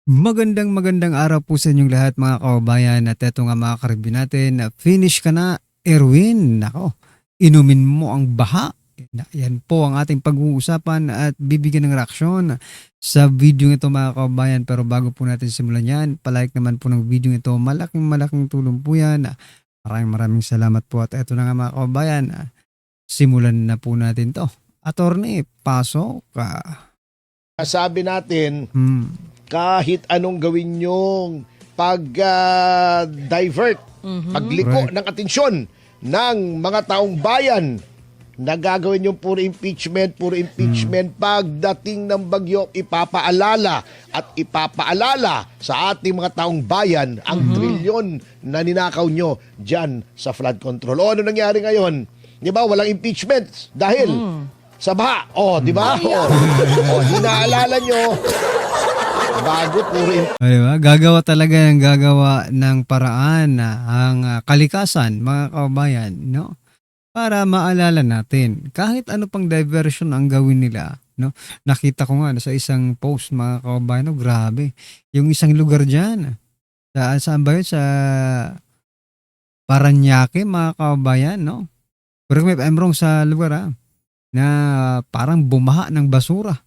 Magandang araw po sa inyong lahat mga kababayan at eto nga mga ka-review natin na finish ka na Erwin. Nako, inumin mo ang baha. Yan po ang ating pag-uusapan at bibigyan ng reaksyon sa video ito mga kababayan. Pero bago po natin simulan yan, palike naman po ng video ito. Malaking tulong po yan. Maraming salamat po at eto na nga mga kababayan. Simulan na po natin to. Attorney, pasok ka. Sabi natin, kahit anong gawin yung pag-divert, pagliko Correct. ng atensyon ng mga taong bayan, na gagawin yung puro impeachment pagdating ng bagyo, ipapaalala sa ating mga taong bayan ang trilyon na ninakaw nyo dyan sa flood control. O ano nangyari ngayon? Di ba? Walang impeachment dahil sa baha. O, di ba? O, hinaalala nyo, bago puro Diba? Gagawa ng paraan na ang kalikasan, mga kababayan, no? Para maalala natin, kahit ano pang diversion ang gawin nila, no? Nakita ko nga sa isang post, mga kababayan, no? Grabe. Yung isang lugar dyan, saan ba yun? Sa Paranaque, mga kababayan, no? Correct me if I'm wrong sa lugar, na parang bumaha ng basura.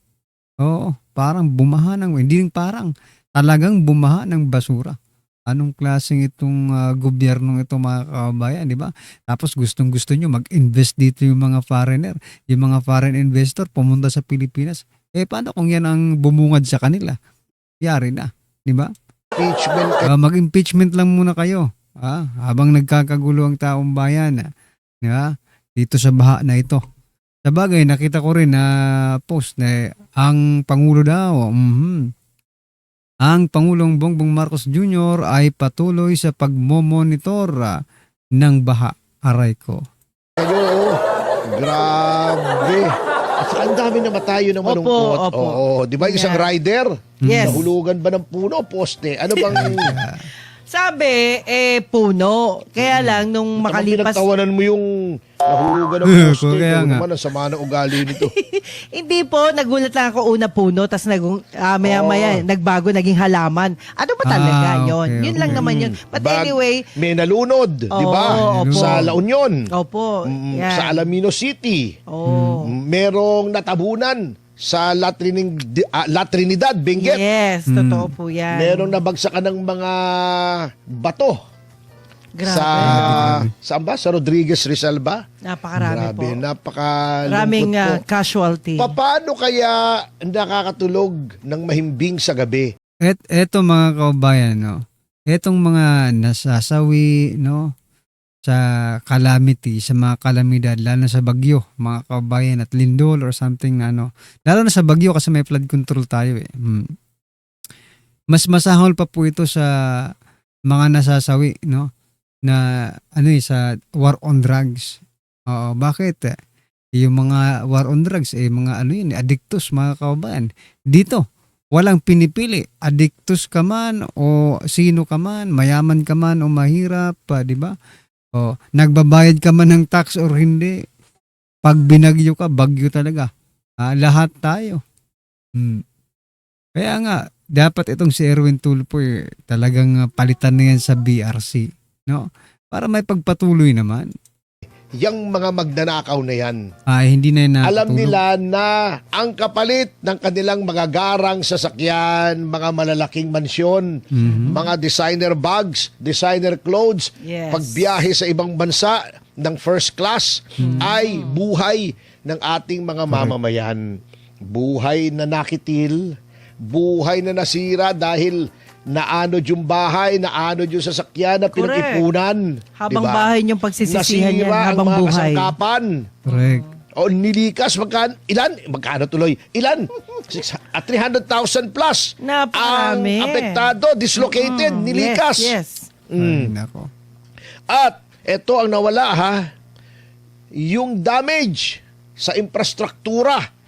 Oo, parang bumaha hindi rin parang, talagang bumaha ng basura. Anong klaseng itong gobyernong ito mga kababayan, di ba? Tapos gustong-gusto nyo mag-invest dito yung mga foreigner, yung mga foreign investor pumunta sa Pilipinas. Paano kung yan ang bumungad sa kanila? Yari na, di ba? impeachment Mag-impeachment lang muna kayo, habang nagkakagulo ang taong bayan, di ba? Dito sa baha na ito. Sabagay, nakita ko rin na post na ang Pangulo daw, ang Pangulong Bongbong Marcos Jr. ay patuloy sa pagmomonitor ng baha. Aray ko. kayo. Grabe. At saka ang dami na matayo ng malungkot. Opo. Oo, di ba? Isang Yeah. rider, Yes. nahulugan ba ng puno o poste? Ano bang Sabi, puno. Kaya lang, nung makalipas... pinagtawanan mo yung nahulugan ng poste? Kaya Ikaw nga. naman, ang sama ng ugali nito. Hindi po, nagulat lang ako una puno, tapos maya-maya, nagbago, naging halaman. Ano ba talaga yun? Okay, Yun lang okay. naman yun. But Bag- anyway, May nalunod, di ba? opo. Sa La Union. opo. Yan. Sa Alaminos City. Oh. Merong natabunan sa La Trinidad, Benguet. Yes, totoo po yan. Merong nabagsakan ng mga bato Grabe. saan ba? Sa Rodriguez Rizal ba? Napakarami po. Napakalungkot Maraming po. casualty. Paano kaya nakakatulog ng mahimbing sa gabi? Eto mga kababayan, no? Etong mga nasasawi, no? Sa calamity, sa mga kalamidad, lalo na sa bagyo, mga kababayan, at lindol or something na lalo na sa bagyo kasi may flood control tayo . Mas masahol pa po ito sa mga nasasawi, no? Na sa war on drugs. Oo, bakit? Yung mga war on drugs, mga addictus, mga kababayan. Dito, walang pinipili. Addictus ka man o sino ka man, mayaman ka man o mahirap, di ba? O, nagbabayad ka man ng tax or hindi. Pag binagyo ka, bagyo talaga. Lahat tayo. Kaya nga, dapat itong si Erwin Tulfo talagang palitan na yan sa BRC. No? Para may pagpatuloy naman. Yang mga magnanakaw na yan. Hindi na yan Alam nakatulog. nila na ang kapalit ng kanilang mga garang sasakyan, mga malalaking mansyon, mga designer bags, designer clothes, Yes. pagbiyahe sa ibang bansa ng first class ay buhay ng ating mga mamamayan. Buhay na nakitil, buhay na nasira dahil naanod yung bahay, naanod yung sasakyan na Correct. pinag-ipunan. Habang diba? bahay niyong pagsisisihan yan, Nasira ang habang mga buhay. kasangkapan. Correct. O nilikas, magkano tuloy? Ilan? 300,000 plus. Napakarami. Ang apektado, dislocated, nilikas. Yes. Ay, nako. At ito ang nawala yung damage sa infrastruktura.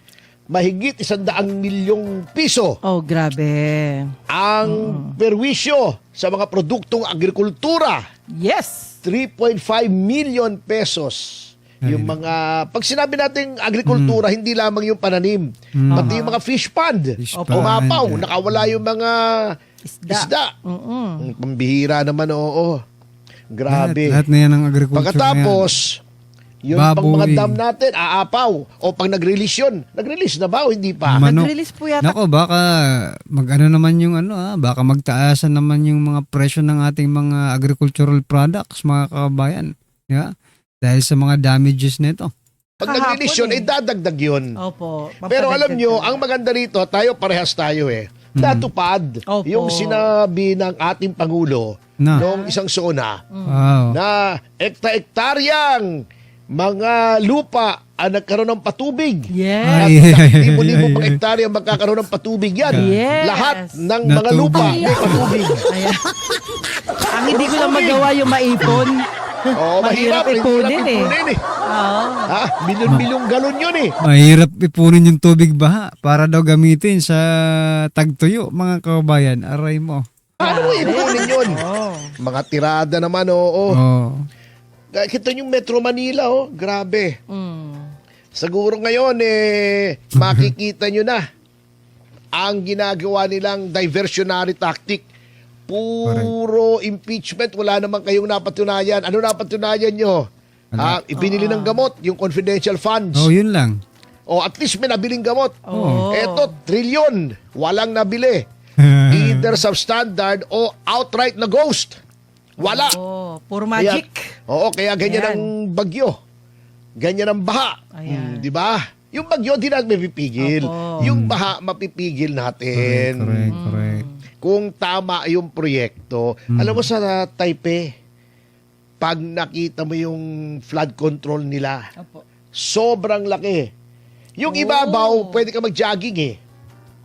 Mahigit 100 milyong piso Oh, grabe. ang perwisyo sa mga produktong agrikultura. Yes. 3.5 million pesos Yung mga, pag sinabi nating agrikultura, hindi lamang yung pananim, pati yung mga fish pond. Fish Umapaw, pond. nakawala yung mga isda. Pambihira naman, oo. Grabe. Lahat na yan ang agriculture na yan. Pagkatapos, yung pang mga Baboy. dam natin, aapaw. O pag nag-release yun, nag-release na ba o hindi pa? Manok. Nag-release po yata. Nako, baka mag-ano naman yung baka magtaasan naman yung mga presyo ng ating mga agricultural products, mga kabayan. Yeah? Dahil sa mga damages nito. Pag nag-release yun, dadagdag yun. Opo. Pero alam Papadagdag nyo, talaga. ang maganda rito, parehas tayo natupad Opo. yung sinabi ng ating Pangulo Na. noong isang SONA Wow. na ekta-ektaryang mga lupa ang nagkaroon ng patubig. Yes. At libo-libo pang hektarya magkakaroon ng patubig yan. Yes. Lahat ng Na mga lupa tubig. may patubig. Ayan. Ang hindi ko lang magawa yung maipon. Oo, mahirap. ipunin ipunin eh. Oo. Ha? Milyon-milyong galon yun eh. Mahirap ipunin yung tubig baha para daw gamitin sa tagtuyo, mga kabayan. Aray mo. Paano mo ipunin yun? Mga tirada naman, oo. Oh. Kita yung Metro Manila, grabe. Mm. Siguro ngayon, makikita nyo na ang ginagawa nilang diversionary tactic. Puro impeachment, wala naman kayong napatunayan. Ano napatunayan nyo? Ibinili ng gamot, yung confidential funds. Oh, yun lang. O at least may nabiling gamot. Oo. Eto, trilyon. Walang nabili. Either substandard o outright na ghost. Wala. Oh, puro magic. Kaya ganyan Ayan. ang bagyo. Ganyan ang baha. Ayan. Di ba? Yung bagyo, di natin mapipigil. Opo. Yung baha, mapipigil natin. Correct. Kung tama yung proyekto. Alam mo sa Taipei, pag nakita mo yung flood control nila, Opo. sobrang laki. Yung ibabaw, pwede ka mag-jogging eh.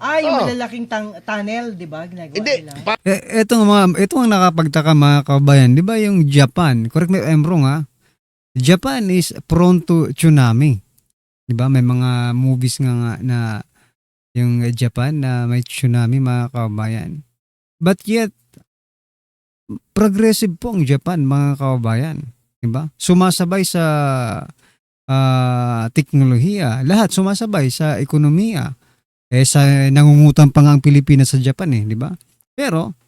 Yung Oh. malalaking tunnel, di ba? Ginagawa Hindi. nila. Ito ang nakapagtaka, mga kabayan. Di ba yung Japan, correct me if I'm wrong Japan is prone to tsunami. Di ba? May mga movies nga na yung Japan na may tsunami, mga kabayan. But yet, progressive po ang Japan, mga kabayan. Di ba? Sumasabay sa teknolohiya. Lahat sumasabay sa ekonomiya. Sa nangungutang pa nga ang Pilipinas sa Japan di ba? Pero,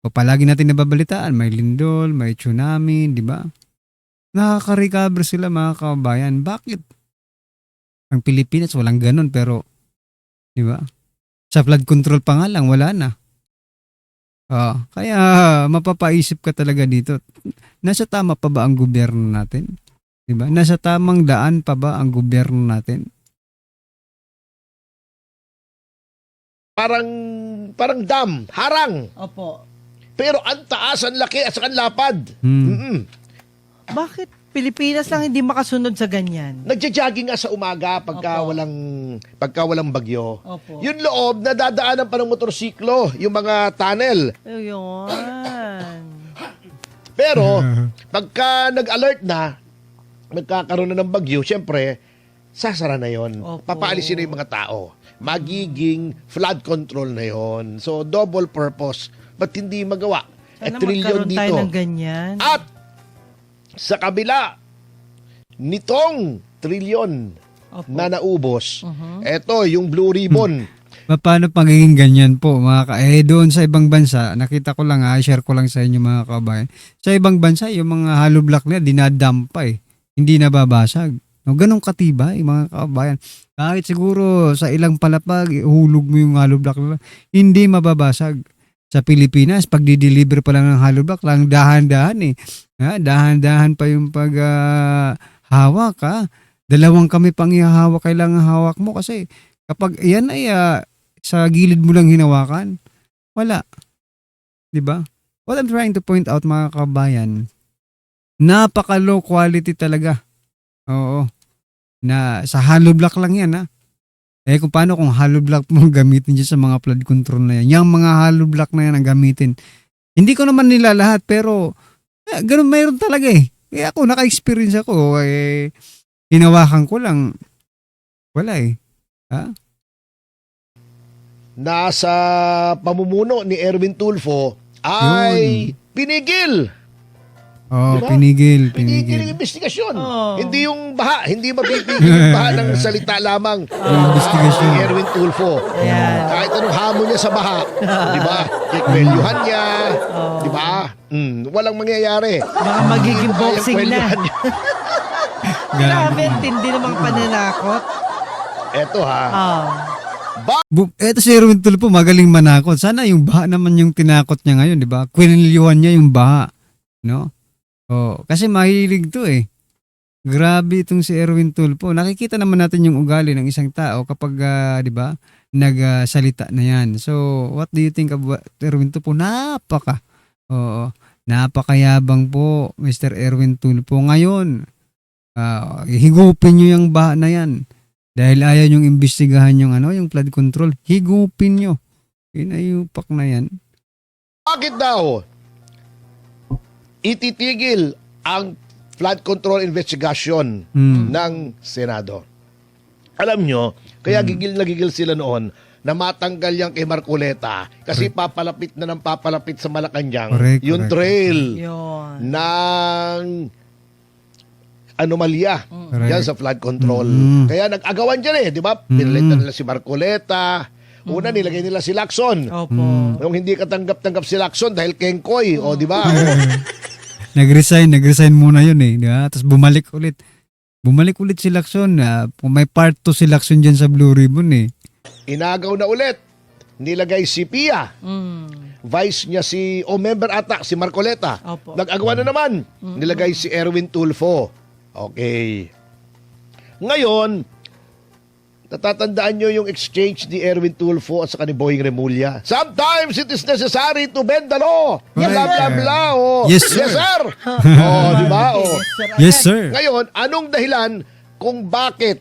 palagi natin nababalitaan, may lindol, may tsunami, di ba? Nakaka-recover sila, mga kabayan. Bakit? Ang Pilipinas walang ganun, pero, di ba? Sa flood control pa nga lang, wala na. Kaya mapapaisip ka talaga dito. Nasa tama pa ba ang gobyerno natin? Di ba? Nasa tamang daan pa ba ang gobyerno natin? Parang dam, harang. Opo. Pero ang taas, ang laki, at saka ang lapad. Bakit Pilipinas lang hindi makasunod sa ganyan? Nagja-jogging nga sa umaga pagka Opo. walang bagyo. Opo. Yung loob, nadadaanan pa ng motorsiklo, yung mga tunnel. Ayun. Pero, pagka nag-alert na, nagkakaroon na ng bagyo, syempre, sasara na yon. Opo. Papaalisin na yung mga tao. Magiging flood control na yon. So, double purpose. Ba't hindi magawa? Sana Trillion magkaroon tayo dito. ng ganyan. At sa kabila nitong trilyon Opo. na naubos, eto yung Blue Ribbon. Paano pagiging ganyan po, doon sa ibang bansa, nakita ko lang share ko lang sa inyo, mga kabayan. Sa ibang bansa, yung mga hollow block nila, dinadampa hindi nababasag. No, ganun katibay, mga kabayan. Kahit siguro sa ilang palapag, hulog mo yung hollow block nila, hindi mababasag. Sa Pilipinas, pag di-deliver pa lang ng hollow block, lang dahan-dahan dahan-dahan pa yung hawak Dalawang kami pang ihahawak, kailangan hawak mo kasi kapag yan ay sa gilid mo lang hinawakan, wala. 'Di ba? What I'm trying to point out, mga kabayan, napaka low quality talaga. Oo. Na sa hollow block lang yan kung paano kung hollow block mo gamitin dyan sa mga flood control na yan. Yung mga hollow block na yan ang gamitin. Hindi ko naman nila lahat, pero ganun mayroon talaga Kaya ako, naka-experience ako. Hinawakan ko lang. Wala Nasa pamumuno ni Erwin Tulfo ay pinigil Oh, Di ba? pinigil. Pinigil ang investigasyon. Oo. Hindi yung baha. Hindi mapipigil yung baha ng salita lamang. Yung investigasyon. Ni Erwin Tulfo. Ayan. Kahit anong hamon niya sa baha. Di ba? Kikwelyuhan niya. Di ba? Walang mangyayari. Baka magiging boxing na. Kwelyuhan niya. Grabe, tindi ng mga pananakot. Eto ha. Ah. Eto si Erwin Tulfo, magaling manakot. Sana yung baha naman yung tinakot niya ngayon, di ba? Kwinilyuhan niya yung baha. No? Oh, kasi mahilig to eh. Grabe itong si Erwin Tulfo. Nakikita naman natin yung ugali ng isang tao kapag, di ba, nagsalita na yan. So, what do you think about Erwin Tulfo? Napakayabang po, Mr. Erwin Tulfo. Ngayon, higupin nyo yung baha na yan. Dahil ayaw nyong imbestigahan yung yung flood control. Higupin nyo. Inayupak na yan. Bakit daw ititigil ang flood control investigation ng Senado? Alam nyo, kaya gigil na gigil sila noon na matanggal yan kay Marcoleta kasi papalapit na ng papalapit sa Malacanang yung Correct. trail Yun. ng anomalya yan sa flood control. Kaya nag-agawan dyan di ba? Pinalitan nila si Marcoleta. Una, nilagay nila si Lacson. Opo. Nung hindi katanggap-tanggap si Lacson dahil kengkoy, di ba? Nag-resign muna yun eh. Di ba? Tapos bumalik ulit. Bumalik ulit si Lacson. May part 2 si Lacson dyan sa Blue Ribbon eh. Inagaw na ulit. Nilagay si Pia. Vice niya member ata, si Marcoleta. Opo. Nag-agawan na naman. Nilagay si Erwin Tulfo. Okay. Ngayon, natatandaan nyo yung exchange ni Erwin Tulfo at saka ni Boying Remulla. Sometimes it is necessary to bend the law. Yes, Bla, bla, sir. bla. Yes, sir. Yes, sir. Di ba? Yes, sir. Ngayon, anong dahilan kung bakit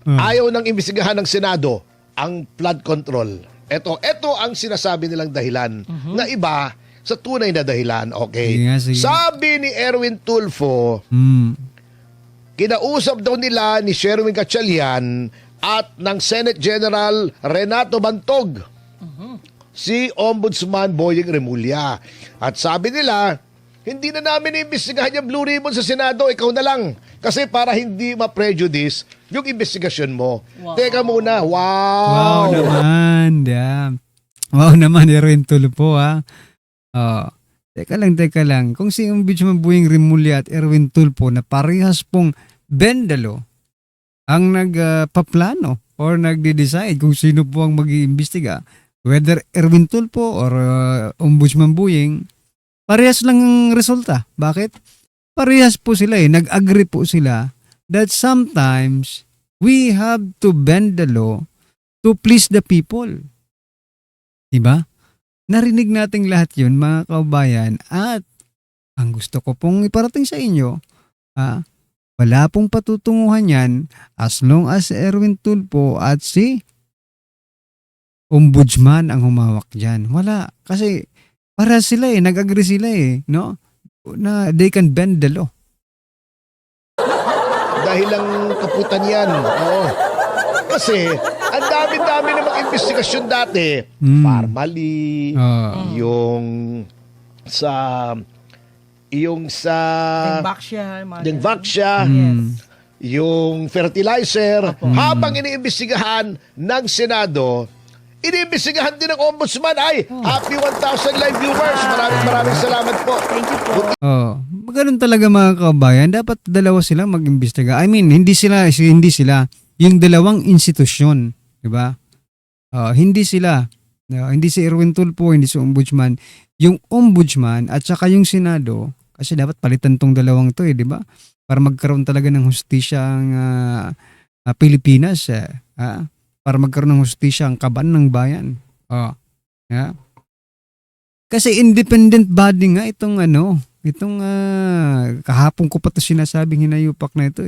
ayaw nang imbestigahan ng Senado ang flood control? Ito ang sinasabi nilang dahilan na iba sa tunay na dahilan. Okay. Sige. Sabi ni Erwin Tulfo, kinausap daw nila ni Sherwin Gatchalian at ng Senate General Renato Bantog si Ombudsman Boying Remulla. At sabi nila, hindi na namin iimbestigahan yung Blue Ribbon sa Senado, ikaw na lang. Kasi para hindi ma-prejudice yung investigasyon mo. Wow. Teka muna, Wow naman. Damn. Wow naman, Erwin Tulfo ha. Teka lang. Kung si Ombudsman Boying Remulla at Erwin Tulfo na parehas pong bendalo ang nagpaplano or nagde-decide kung sino po ang mag-iimbestiga, whether Erwin Tulfo or Ombudsman Boying, parehas lang ang resulta. Bakit? Parehas po sila nag-agree po sila that sometimes we have to bend the law to please the people. Diba? Narinig nating lahat yun, mga kaubayan, at ang gusto ko pong iparating sa inyo, wala pong patutunguhan yan as long as Erwin Tulfo at si Ombudsman ang humawak dyan. Wala. Kasi para sila nag-agree sila no? Na they can bend the law. dahil lang kaputan yan. Oo. Kasi, ang dami-dami namang investigasyon dati. Parmali, yung sa Dengvaxia, yung fertilizer. Habang iniimbestigahan ng Senado, iniimbestigahan din ng Ombudsman. Ay, happy 1,000 live viewers. Maraming salamat po. Thank you po. Ganun talaga mga kabayan. Dapat dalawa silang mag-imbestiga. I mean, hindi sila. Yung dalawang institusyon. Diba? Hindi sila. Hindi si Erwin Tulfo, hindi si Ombudsman. Yung Ombudsman at saka yung Senado, kasi dapat palitan tong dalawang to diba? Para magkaroon talaga ng hustisya ang Pilipinas. Para magkaroon ng hustisya ang kaban ng bayan. Yeah. Kasi independent body nga itong kahapon ko pa ito sinasabing hinayupak na ito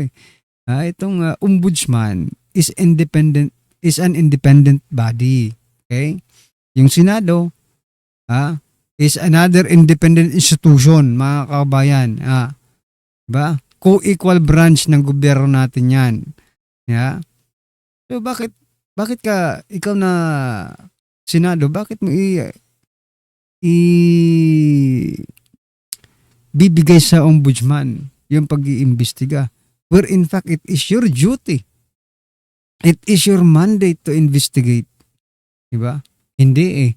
itong Ombudsman is an independent body. Okay? Yung Senado is another independent institution, mga kabayan. Diba? Co-equal branch ng gobyerno natin yan. Yeah? So bakit ka, ikaw na Senado, bakit mo bibigay sa ombudsman yung pag-iimbestiga. Where in fact, it is your duty. It is your mandate to investigate. Diba? Hindi eh.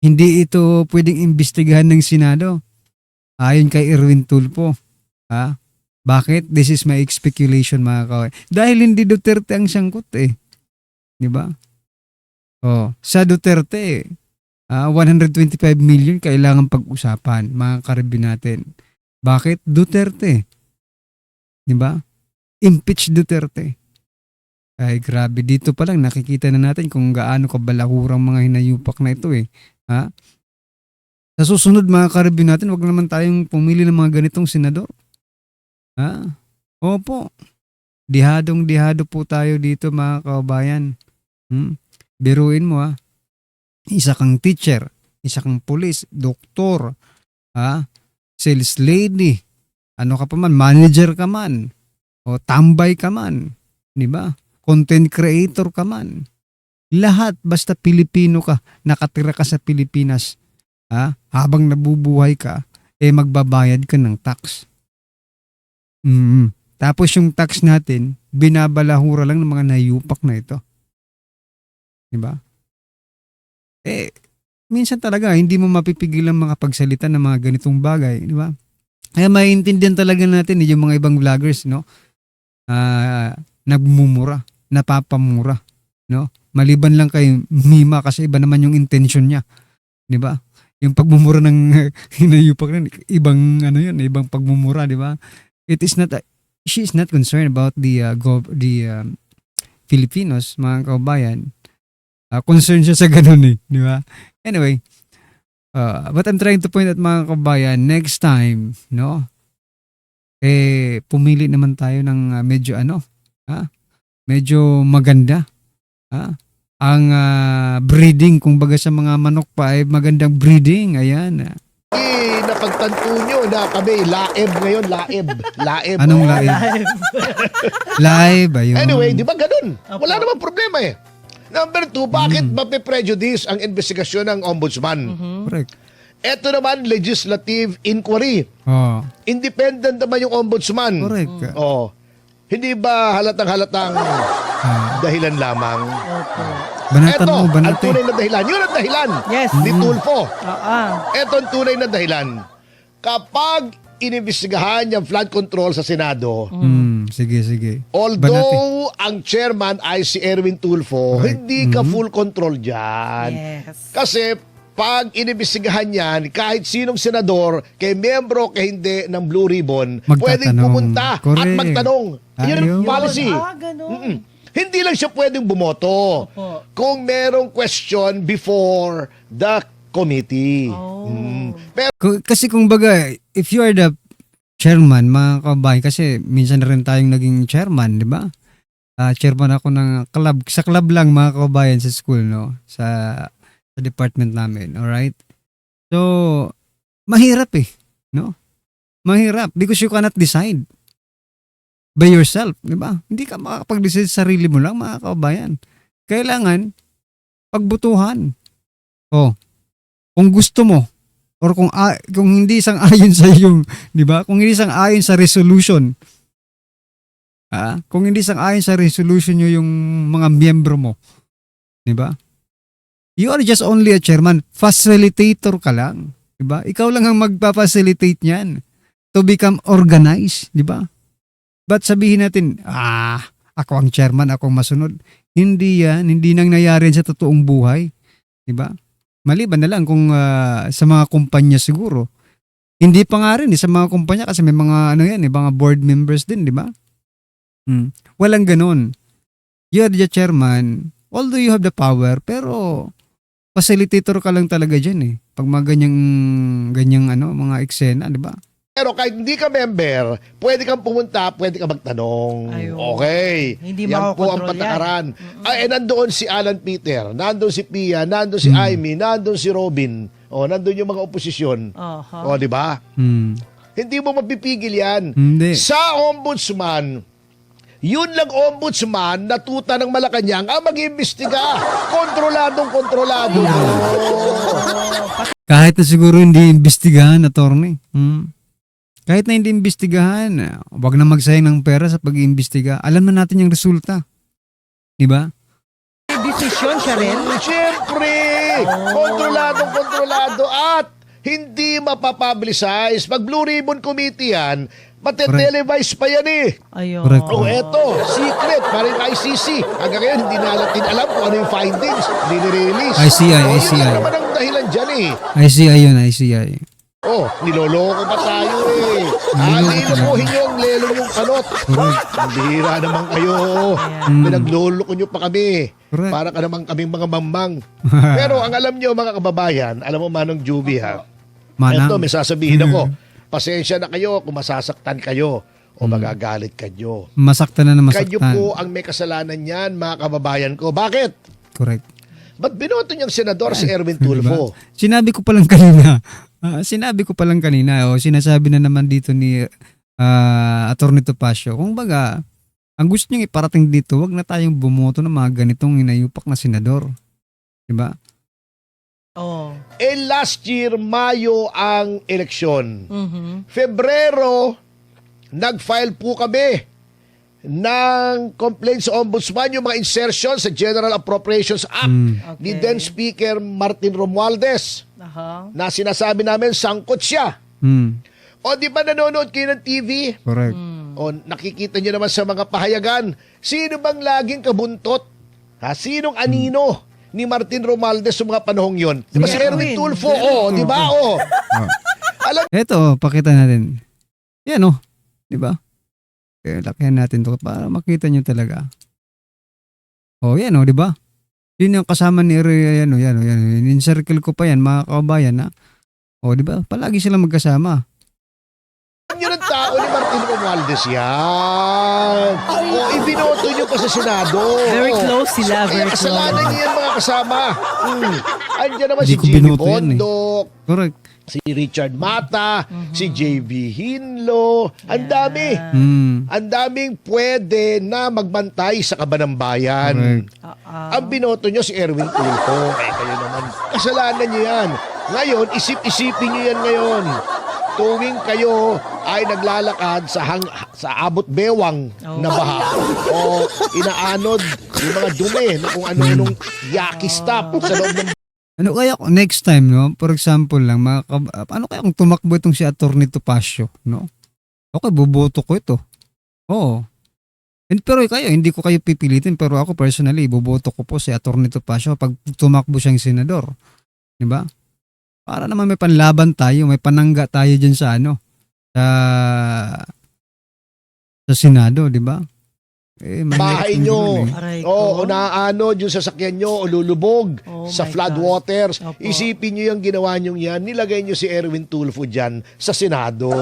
Hindi ito pwedeng imbestigahan ng Senado. Ayon kay Erwin Tulfo. Ha? Bakit? This is my speculation, mga kaway. Dahil hindi Duterte ang sangkot eh. Diba? Oh, sa Duterte, 125 million kailangan pag-usapan, mga karibin natin. Bakit? Duterte. Diba? Impeach Duterte. Ay, grabe. Dito pa lang nakikita na natin kung gaano kabalahurang mga hinayupak na ito eh. Ha? Sa susunod, mga karibin natin, wag naman tayong pumili ng mga ganitong senador. Ha? Opo. Dihadong-dihado po tayo dito, mga kababayan. Biruin mo ha. Isa kang teacher, isa kang pulis, doktor, sales lady, ano ka pa man, manager ka man, o tambay ka man, di ba? Content creator ka man. Lahat, basta Pilipino ka, nakatira ka sa Pilipinas, habang nabubuhay ka, magbabayad ka ng tax. Tapos yung tax natin, binabalahura lang ng mga nayupak na ito. Diba? Minsan talaga, hindi mo mapipigil ang mga pagsalita ng mga ganitong bagay. Diba? Kaya maiintindihan talaga natin yung mga ibang vloggers, no? Nagmumura, napapamura, no? Maliban lang kay Mima kasi iba naman yung intention niya. Diba? Yung pagmumura ng hinayupak na, ibang ano yun, ibang pagmumura, diba? She is not concerned about the Filipinos, mga kababayan. Concerned siya sa ganun eh, di ba? Anyway, what I'm trying to point out, mga kababayan, next time, no? Pumili naman tayo ng medyo medyo maganda. Ang breeding, kumbaga sa mga manok pa ay magandang breeding, ayan. Napagtanto nyo na kami, laib ngayon, laib. Anong live? Live, ayun. Anyway, di ba ganun? Wala namang problema eh. Number 2, bakit mape-prejudice ang investigasyon ng ombudsman? Correct. Ito naman, legislative inquiry. Oh, Independent naman yung ombudsman. correct. Hindi ba halatang dahilan lamang? Banatan Ito, mo, ang banatan. tunay na dahilan. Yun ang dahilan Yes. ni Tulfo. Oo. Ito ang tunay na dahilan. Kapag inimbestigahan yung flood control sa Senado, Sige. Banati. although ang chairman ay si Erwin Tulfo, Correct. hindi ka full control dyan. Yes. Kasi pag inimbestigahan yan, kahit sinong senador, kay membro, kay hindi ng Blue Ribbon, Magtatanong. pwedeng pumunta at Correct. magtanong. Yun ang Ayun. policy. Ganun. Hindi lang siya pwedeng bumoto Opo. kung merong question before the committee. Pero Kasi kung baga, if you are the chairman, mga kababayan, kasi minsan na rin tayong naging chairman, di ba? Chairman ako ng club. Sa club lang, mga kababayan, sa school, no? Sa department namin, alright? So, mahirap eh, no? Mahirap because you cannot decide by yourself, di ba? Hindi ka makakapag-decide sa sarili mo lang, mga kababayan. Kailangan pagbutuhan. Kung gusto mo, or kung hindi sang-ayon sa yung, di ba? Kung hindi sang-ayon sa resolution, kung hindi sang-ayon sa resolution nyo yung mga miyembro mo, di ba? You are just only a chairman. Facilitator ka lang, di ba? Ikaw lang ang magpa-facilitate niyan to become organized, di ba? But sabihin natin, ako ang chairman, ako ang masunod. Hindi yan, hindi nang nangyari sa totoong buhay, di ba? Maliban na lang kung sa mga kumpanya siguro. Hindi pa nga rin sa mga kumpanya kasi may mga mga board members din, di ba? Walang ganun. You are the chairman, although you have the power, pero facilitator ka lang talaga dyan eh. Pag mga ganyang mga eksena, di ba? kahit hindi ka member, pwede kang pumunta, pwede kang magtanong. Ayun. Okay. Hindi yan po ang makokontrol patakaran. Nandoon si Alan Peter, nandoon si Pia, nandoon si Amy, nandoon si Robin. Nandoon yung mga oposisyon. Di ba? Hindi mo mapipigil yan. Hindi. Sa ombudsman, yun lang ombudsman na tuta ng Malacanang ang mag-iimbestiga. Kontroladong-kontrolado. Kahit na siguro hindi imbestigahan, attorney. Kahit na hindi imbestigahan, wag na magsayang ng pera sa pag-iimbestiga. Alam na natin yung resulta. Di ba? May desisyon siya rin. Siyempre, kontrolado at hindi mapapublicize. Pag Blue Ribbon Committee yan, mate-televise pa yan eh. Ayun. Correct. Oh, eto, secret, parang ICC. Hanggang ngayon, hindi natin alam kung ano yung findings. Hindi ni-release. ICI, Oh, ICI. yun naman ang dahilan dyan eh. ICI yun, ICI. Oh, niloloko pa tayo eh. Nilokohin nyo ang lelo yung kanot. Ang bihira naman kayo. Pinagloloko nyo pa kami. Correct. Para ka naman kaming mga mamang. Pero ang alam nyo mga kababayan, alam mo Manong Juby ha, Manang. ito may sasabihin ako, pasensya na kayo kung masasaktan kayo o magagalit kayo. Masaktan na Kayo masaktan. po ang may kasalanan yan mga kababayan ko. Bakit? Correct. Ba't binoto niyang senador si Erwin Diba? Tulfo? Sinabi ko pa lang kanina. Sinasabi na naman dito ni Atty. Topacio. Kung baga, ang gusto niyong iparating dito, wag na tayong bumoto ng mga ganitong inayupak na senador. Diba? Oh. Eh last year, Mayo ang eleksyon. Mhm. Febrero, nag-file po kami ng complaints sa ombudsman yung mga insertion sa General Appropriations Act ni Okay. then Speaker Martin Romualdez Aha. na sinasabi namin sangkot siya. Hmm. O di ba nanonood kayo ng TV? Correct. O nakikita nyo naman sa mga pahayagan, sino bang laging kabuntot? Sinong anino ni Martin Romualdez sa mga panahong yon? Di ba si Erwin Tulfo? O, di ba? O. Alam Eto, pakita natin. Yan oh. Diba? Okay, lakihan natin to para makita nyo talaga. Oh, yan oh, diba? Yun yung kasama ni yan oh, yan oh, yan. In-circle ko pa yan, mga kababayan ha. Oh, diba? Palagi silang magkasama. nyo ng tao ni Martin Romualdez yan. O, ibinoto nyo pa sa Senado. Very close sila, Kaya very kasalanan close. niyo yan mga kasama. Andiyan naman Hindi si ko Jimmy binoto yan, eh. Bondok, Correct. si Richard Mata, si JV Hinlo. Ang dami. Ang daming pwede na magbantay sa kaban ng bayan. Correct. Ang binoto nyo si Erwin Tulfo. Eh, kayo naman. Kasalanan nyo yan. Ngayon, isip-isipin nyo yan ngayon. Tuwing kayo ay naglalakad sa abot bewang na baha o inaanod yung mga dumi na kung ano-anong yaki stop sa loob ng Ano kaya kung next time, no? For example lang, ano kaya kung tumakbo itong si Atty. Topacio, no? Okay, boboto ko ito. Oo. Pero kayo, hindi ko kayo pipilitin, pero ako personally, boboto ko po si Atty. Topacio pag tumakbo siyang senador. Di ba? Para naman may panlaban tayo, may panangga tayo dyan sa sa Senado, di ba? Eh, bahay nyo. Aray ko. O naanod yung sasakyan nyo o lulubog Oh sa my flood God. waters. Opo. Isipin nyo yung ginawa nyo yan. Nilagay nyo si Erwin Tulfo dyan sa Senado.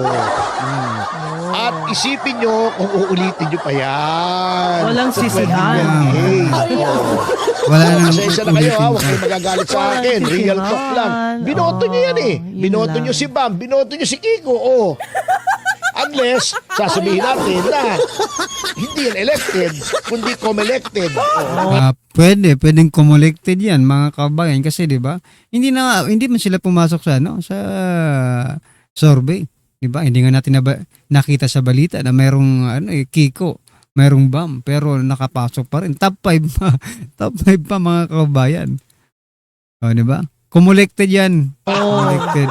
At isipin nyo kung uulitin nyo pa yan. Walang sa sisihan. 2028. Wala na Pasensya na kayo ha, huwag ulitin kayo pa. magagalit sa Walang akin. Real sisihan. talk lang. Binoto nyo yan eh. Yun Binoto lang. nyo si Bam, binoto nyo si Kiko. Oh. Unless, sasabihin natin na hindi yan elected, kundi com-elected. Oh. Pwedeng cumulated yan mga kabayan kasi 'di ba? Hindi man sila pumasok sa sa survey, 'di ba? Hindi nga natin nakita sa balita na mayroong Kiko, mayroong Bam, pero nakapasok pa rin. Top 5 pa. Top 5 pa mga kabayan. O 'di ba? Cumulated yan. Cumulated.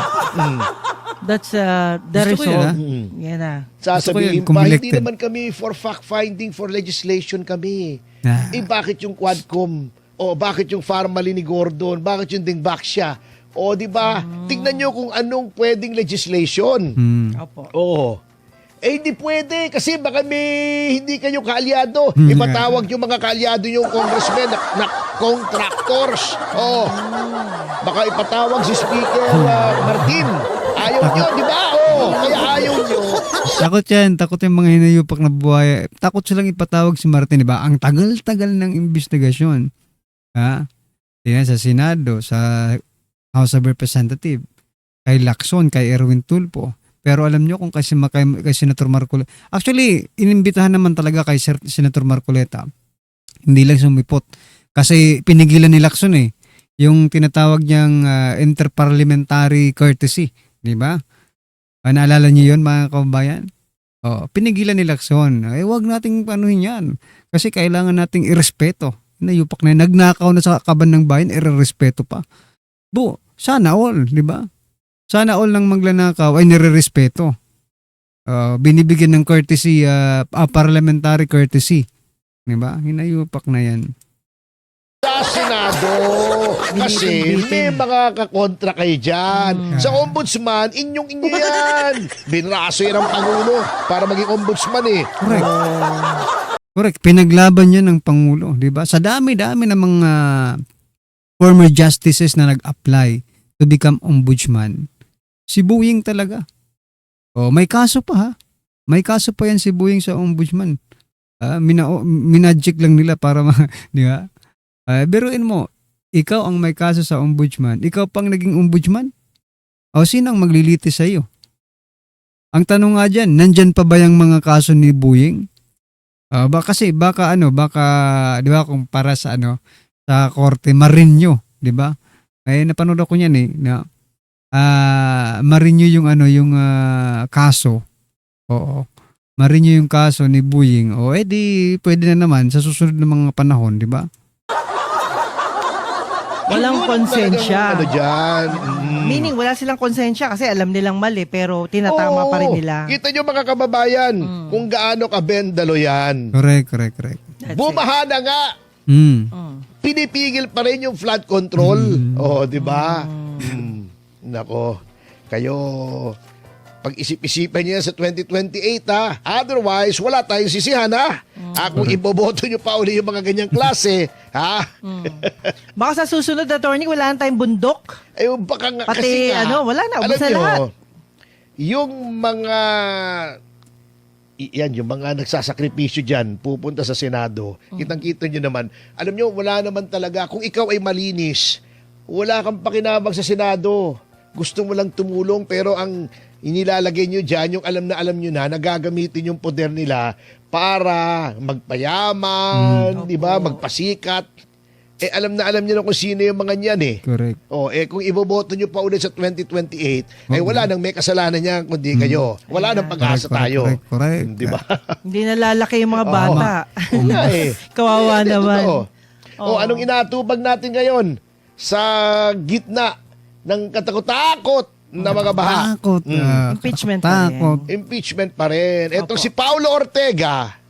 That's the Gusto ko yan, result. Mm. Yan na. Sasabihin Gusto ko yan, pa, hindi cum-elected. naman kami for fact-finding, for legislation kami. Ah. Bakit yung Quadcom? O bakit yung Pharmaly ni Gordon? Bakit yung Dingbaksya? O di ba? Tignan nyo kung anong pwedeng legislation. Opo. Oo. Eh hindi pwede kasi baka hindi kayo kaalyado. Ipatawag yung mga kaalyado yung congressmen na contractors. Oo. Baka ipatawag si Speaker Martin. Ayaw nyo, di ba? Oo. Kaya ayaw nyo. Takot yan. Takot yung mga hinayupak na buhay. Takot silang ipatawag si Martin, di ba? Ang tagal-tagal ng investigasyon. Ha? Yan, sa Senado, sa House of Representatives, kay Lacson, kay Erwin Tulfo. Pero alam nyo kung kay Senator Marcoleta. Actually, inimbitahan naman talaga kay Senator Marcoleta. Hindi lang sumipot. Kasi pinigilan ni Lacson yung tinatawag niyang interparliamentary courtesy. Di ba? Naalala niyo yun mga kababayan? Pinigilan ni Lacson. Wag nating panuhin yan. Kasi kailangan nating irespeto. Nayupak na nagnakaw na sa kaban ng bayan, irerespeto pa. Sana all, di ba? Sana all ng maglanakaw ay nirerespeto. Binibigyan ng courtesy, parliamentary courtesy. Di ba? Hinayupak na yan. Sa Senado, kasi may mga kakontra kayo dyan. Sa ombudsman, inyong-inyo yan. Binraso yan ang Pangulo para maging ombudsman eh. Correct. Pinaglaban yan ng Pangulo, di ba? Sa dami-dami ng mga former justices na nag-apply to become ombudsman, si Buying talaga. May kaso pa ha. May kaso pa yan si Buying sa ombudsman. Minadjik lang nila para di ba? Biruin mo, ikaw ang may kaso sa ombudsman, ikaw pang naging ombudsman? Sino ang maglilitis sa iyo? Ang tanong nga dyan, nandyan pa ba yung mga kaso ni Buying? Baka di ba, kung para sa sa korte, marinyo, di ba? Napanood ako niyan na marinyo yung kaso. Oo. Marinyo yung kaso ni Buying. Di pwede na naman sa susunod na mga panahon, di ba? Walang konsensya. Dyan. Meaning, wala silang konsensya kasi alam nilang mali pero tinatama pa rin nila. Kita nyo mga kababayan, kung gaano kabendalo yan. Correct. That's Bumaha na nga. Pinipigil pa rin yung flood control. Di ba? Nako, kayo, pag-isip-isipan niya sa 2028 ha. Otherwise, wala tayong sisihan ha. Kung iboboto nyo pa uli yung mga ganyang klase, ha? Baka sa susunod na attorney, wala na tayong bundok. Baka nga Pati kasi nga, wala na, alam ubos na nyo, lahat. yung mga nagsasakripisyo dyan, pupunta sa Senado, kitang-kita nyo naman, alam nyo, wala naman talaga, kung ikaw ay malinis, wala kang pakinabang sa Senado. Gusto mo lang tumulong, pero ang inilalagay nyo dyan, yung alam nyo na gagamitin yung poder nila para magpayaman, di ba, magpasikat. Alam nyo na kung sino yung mga niyan eh. Correct. Kung iboboto nyo pa ulit sa 2028, wala nang may kasalanan niya kundi kayo. Wala nang pag-asa tayo. Correct. Di ba? Hindi nalalaki yung mga bata. Nga eh. Kawawa Hindi, naman. totoo. Anong inatubag natin ngayon sa gitna ng katakot-takot na mga baha? Takot. Impeachment pa rin. Takot. Impeachment pa rin. Ito si Paulo Ortega,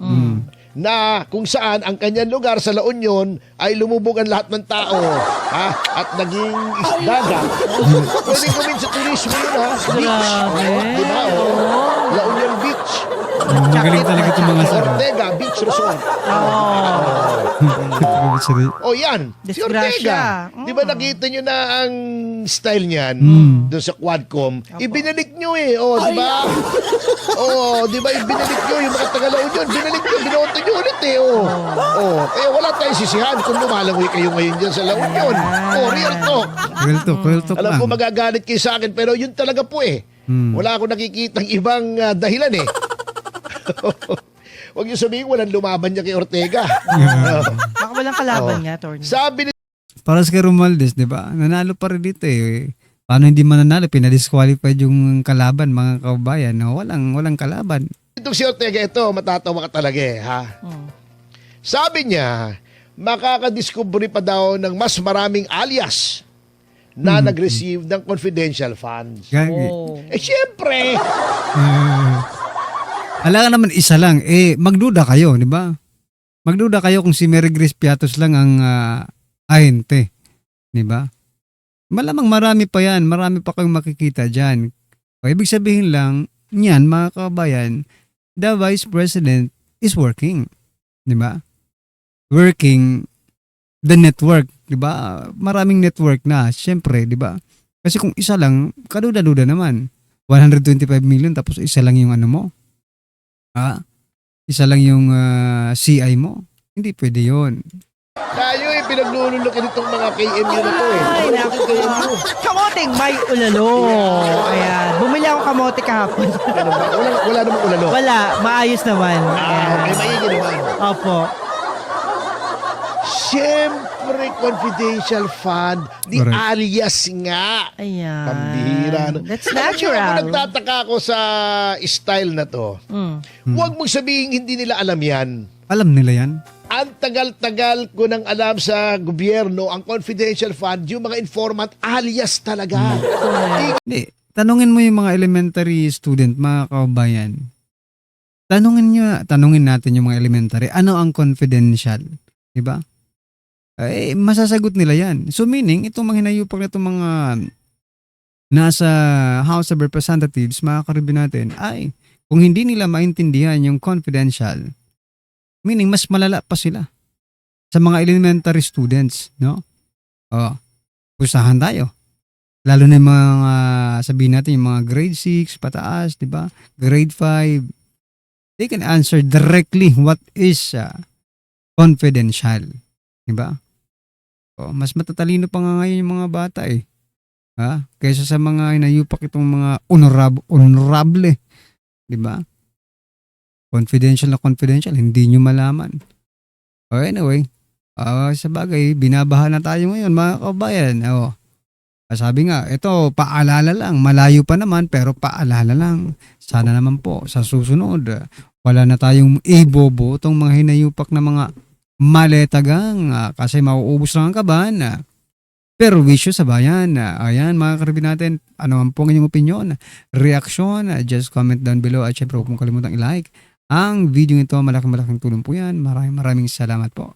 na kung saan ang kanyang lugar sa La Union ay lumubog ang lahat ng tao at naging dagat. Pwedeng gawin sa turismo yun beach. Di ba? La Union Beach. Magaling talaga itong mga Ortega Beach Resort. Yan. Si Disgrasya. Ortega. Di ba nakita nyo na ang style niyan doon sa Quadcom? Ibinalik nyo eh. Di ba? Di ba? Ibinalik nyo yung mga taga-La Union. Binalik nyo. Binoto nyo ulit eh. Kaya wala tayong sisihan kung lumalangoy kayo ngayon dyan sa La Union. Real talk. Real talk Alam lang. ko magagalit kayo sa akin, pero yun talaga po eh. Wala akong nakikitang ibang dahilan eh. Huwag niyo sabihin walang lumaban niya kay Ortega. Baka walang kalaban nga, attorney. Sabi ni Para sa kay Romualdez, di ba? Nanalo pa rin dito eh. Paano hindi mananalo? Pinadisqualified yung kalaban, mga kababayan. Walang kalaban. itong si Ortega, ito, matatawa ka talaga eh, ha? Sabi niya, makakadiscovery pa daw ng mas maraming alias na nag-receive ng confidential funds. Gagi. Syempre, Alam naman isa lang, magduda kayo, di ba? Magduda kayo kung si Mary Grace Piatos lang ang ahente, di ba? Malamang marami pa yan, marami pa kayong makikita dyan. O, ibig sabihin lang, niyan mga kabayan, the Vice President is working, di ba? Working the network, di ba? Maraming network na, syempre, di ba? Kasi kung isa lang, kaduda-duda naman. 125 million tapos isa lang yung ano mo. Isa lang yung CI mo. Hindi pwede yun. tayo pinaglululukin itong mga KMU na to eh. Ay, naku. Kamoting may ulalo. Ayan. Bumili ako kamote kahapon. Ano ba? Wala namang ulalo. Wala. Maayos naman. Ayan. Okay, maigi naman. Opo. Siyempre, Siyempre, confidential fund, di Correct. alias nga. Ayan. Pambihira. No? That's Alam niyo, natural. nagtataka ako sa style na to. Huwag mong sabihin hindi nila alam yan. Alam nila yan. Ang tagal-tagal ko nang alam sa gobyerno, ang confidential fund, yung mga informant, alias talaga. Hindi. Tanungin mo yung mga elementary student, mga kabayan. Tanungin natin yung mga elementary, ano ang confidential? Diba? Eh, masasagot nila yan. So meaning, itong mga hinayupak na itong mga nasa House of Representatives, mga karibin natin, ay, kung hindi nila maintindihan yung confidential, meaning, mas malala pa sila sa mga elementary students, no? Oh, usahan tayo. Lalo na yung mga, sabihin natin, yung mga grade 6, pataas, di ba? Grade 5. They can answer directly what is confidential. Di ba? O, mas matatalino pa nga ngayon yung mga bata eh. Ha? Kaysa sa mga inayupak itong mga honorable. Di ba? Confidential na confidential, hindi nyo malaman. O anyway, sa bagay, binabaha na tayo ngayon, mga kabayan. O, sabi nga, ito, paalala lang. Malayo pa naman, pero paalala lang. Sana naman po, sa susunod, wala na tayong ibobo itong mga hinayupak na mga maletagang kasi mauubos lang ang kaban. Pero wisyo sa bayan. Ayan, mga karibin natin, ano ang po ang inyong opinion? Reaction, just comment down below. At syempre, huwag mong kalimutang i-like ang video nito. Malaking tulong po yan. Maraming salamat po.